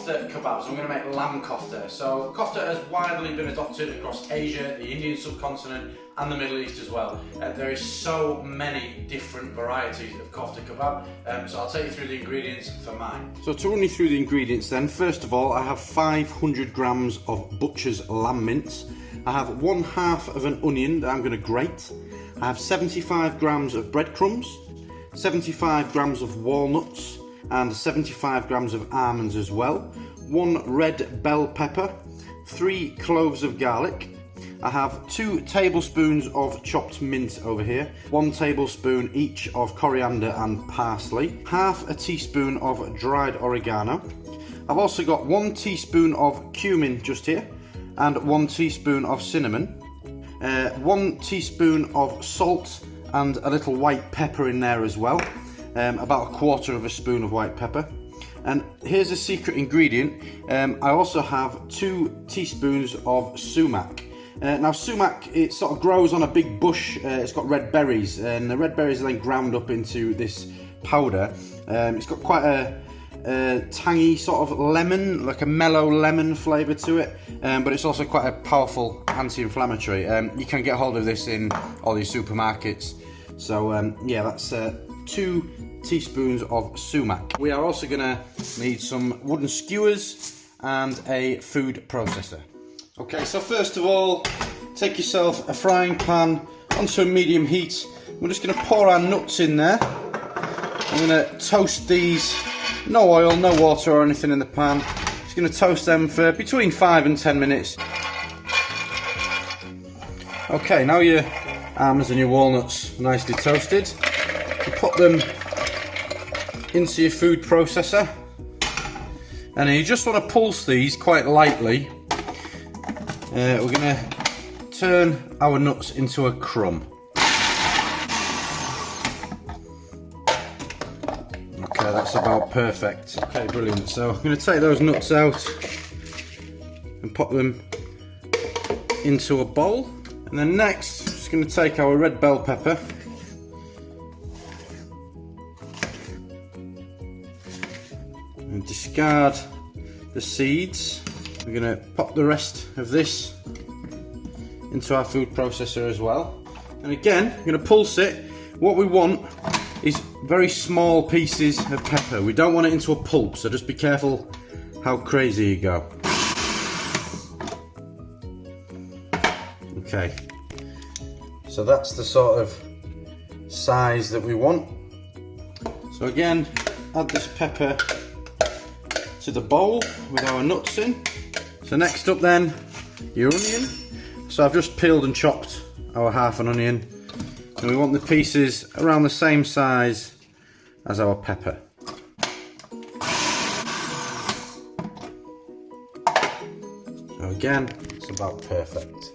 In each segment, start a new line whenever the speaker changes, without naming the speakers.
kofte kebabs. I'm going to make lamb kofte. So kofte has widely been adopted across Asia, the Indian subcontinent and the Middle East as well. There is so many different varieties of kofte kebab, so I'll take you through the ingredients for mine. So to run you through the ingredients then, first of all I have 500 grams of butcher's lamb mince. I have 1/2 of an onion that I'm going to grate. I have 75 grams of breadcrumbs, 75 grams of walnuts and 75 grams of almonds as well, 1 red bell pepper, 3 cloves of garlic. I have 2 tablespoons of chopped mint over here, 1 tablespoon each of coriander and parsley, 1/2 teaspoon of dried oregano. I've also got 1 teaspoon of cumin just here and 1 teaspoon of cinnamon, 1 teaspoon of salt and a little white pepper in there as well, about 1/4 of a spoon of white pepper. And here's a secret ingredient, I also have 2 teaspoons of sumac. Now sumac, it sort of grows on a big bush, it's got red berries, and the red berries are then ground up into this powder. It's got quite a tangy sort of lemon, like a mellow lemon flavour to it, but it's also quite a powerful anti-inflammatory. You can get hold of this in all these supermarkets. So yeah, that's 2 teaspoons of sumac. We are also going to need some wooden skewers and a food processor. Okay, so first of all, take yourself a frying pan onto a medium heat. We're just going to pour our nuts in there. I'm going to toast these, no oil, no water or anything in the pan. Just going to toast them for between 5 and 10 minutes. Okay, now your almonds and your walnuts nicely toasted. You put them into your food processor, and you just want to pulse these quite lightly. We're going to turn our nuts into a crumb. Okay, that's about perfect. Okay, brilliant. So I'm going to take those nuts out and pop them into a bowl. And then next, just going to take our red bell pepper and discard the seeds. We're going to pop the rest of this into our food processor as well. And again, we're going to pulse it. What we want is very small pieces of pepper. We don't want it into a pulp, so just be careful how crazy you go. Okay, so that's the sort of size that we want. So again, add this pepper to the bowl with our nuts in. So next up then, your onion. So I've just peeled and chopped our 1/2 an onion, and we want the pieces around the same size as our pepper. So again, it's about perfect.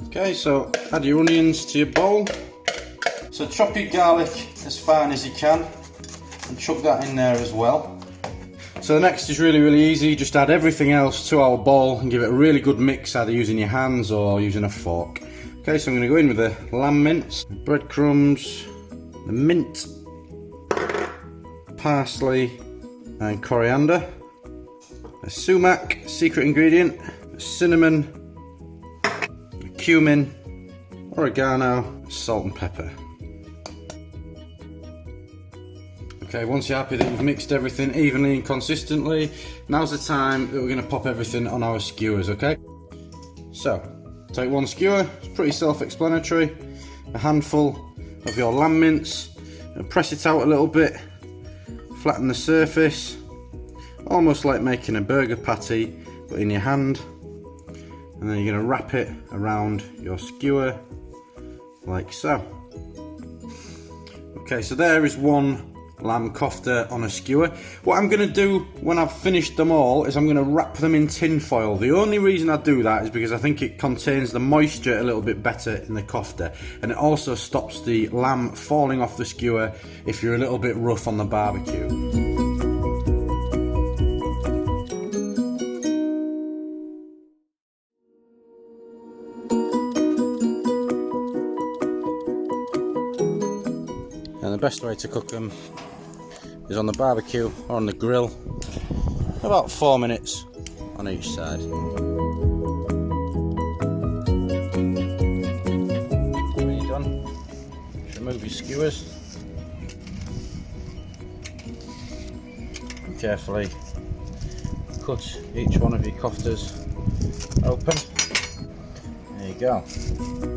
Okay, so add your onions to your bowl. So chop your garlic as fine as you can and chuck that in there as well. So the next is really easy. Just add everything else to our bowl and give it a really good mix, either using your hands or using a fork. Okay, so I'm going to go in with the lamb mince, breadcrumbs, the mint, parsley and coriander, a sumac, secret ingredient, cinnamon, cumin, oregano, salt and pepper. Okay, once you're happy that you've mixed everything evenly and consistently, now's the time that we're going to pop everything on our skewers, okay? So, take 1 skewer, it's pretty self-explanatory, a handful of your lamb mince, and press it out a little bit, flatten the surface, almost like making a burger patty, but in your hand, and then you're going to wrap it around your skewer, like so. Okay, so there is 1 lamb kofte on a skewer. What I'm going to do when I've finished them all is I'm going to wrap them in tin foil. The only reason I do that is because I think it contains the moisture a little bit better in the kofte, and it also stops the lamb falling off the skewer if you're a little bit rough on the barbecue. And the best way to cook them is on the barbecue or on the grill. About 4 minutes on each side. When you're done, just remove your skewers. And carefully cut each one of your koftas open. There you go.